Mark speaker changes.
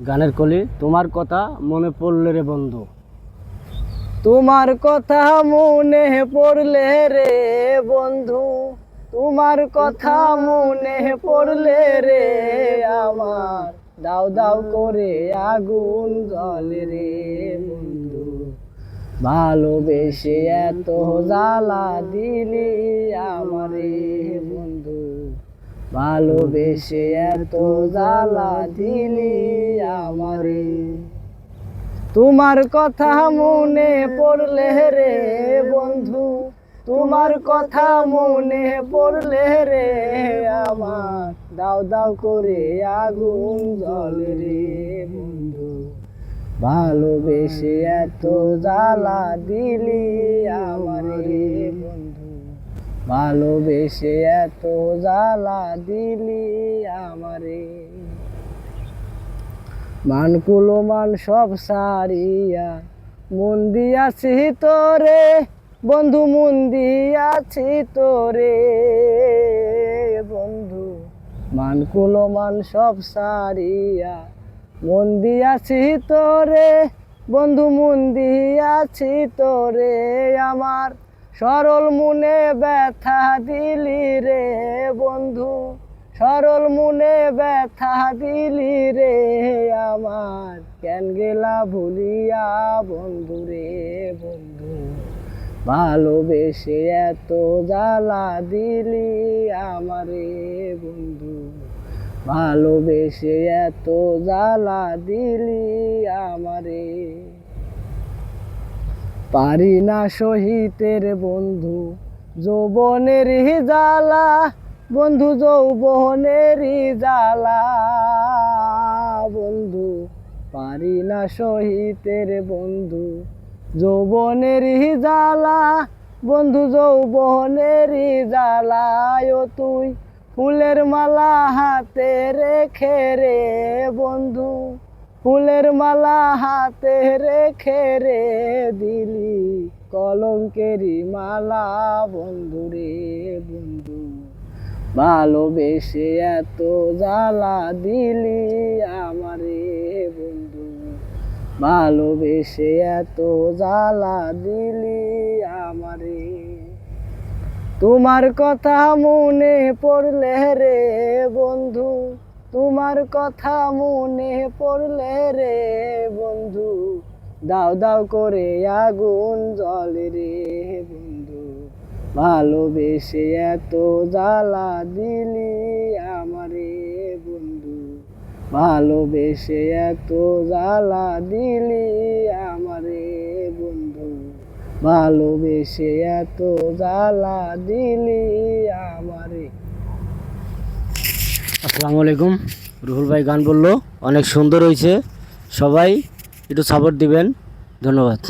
Speaker 1: গানের কলি। তোমার কথা মনে পড়লে রে বন্ধু,
Speaker 2: তোমার কথা মনে পড়লে রে বন্ধু, তোমার কথা মনে পড়লে রে আমার দাও দাও করে আগুন জ্বলে রে বন্ধু। ভালোবেসে এত জ্বালা দিলি আমারে বন্ধু, ভালোবেসে এত জ্বালা দিলি আমারে। তোমার কথা মনে পড়লে রে বন্ধু, তোমার কথা মনে পড়লে রে আমার দাও দাও করে আগুন জ্বলে রে বন্ধু। ভালোবেসে এত জ্বালা দিলি আমারে বন্ধু, ভালোবেসে এত জ্বালা দিলি আমারে। মানকুলো মান সব সারিয়া মন দিয়াছি তোরে বন্ধু, মন দিয়াছি তোরে বন্ধু। মানকুলো মান সব সারিয়া মন দিয়াছি তোরে বন্ধু, মন দিয়াছি তোরে। আমার সরল মনে ব্যথা দিলি রে বন্ধু, সরল মনে ব্যথা দিলি রে আমার। কেন গেলা ভুলিয়া বন্ধু রে বন্ধু, ভালোবেসে এত জ্বালা দিলি আমারে বন্ধু, ভালোবেসে এত জ্বালা দিলি আমারে। পারি না সহিতের বন্ধু যৌবনের জ্বালা বন্ধু, যৌবনের জ্বালা বন্ধু। পারি না সহিতের বন্ধু যৌবনের জ্বালা বন্ধু, যৌবনের জ্বালা। ও তুই ফুলের মালা হাতে রেখে রে বন্ধু, ফুলের মালা হাতে রেখে রে দিলি কলঙ্কেরি মালা বন্ধু রে বন্ধু। ভালোবেসে এত জ্বালা দিলি আমারে বন্ধু, ভালোবেসে এত জ্বালা দিলি আমারে। তোমার কথা মনে পড়লে রে বন্ধু, তোমার কথা মনে পড়লে রে বন্ধু, দাও দাও করে আগুন জ্বলে রে বন্ধু। ভালোবেসে এত জ্বালা দিলি আমারে বন্ধু, ভালোবেসে এত জ্বালা দিলি আমারে বন্ধু, ভালোবেসে এত জ্বালা দিলি আমারে।
Speaker 1: আসসালামু আলাইকুম। রুহুল ভাই গান বললো, অনেক সুন্দর হয়েছে। সবাই একটু সাপোর্ট দিবেন। ধন্যবাদ।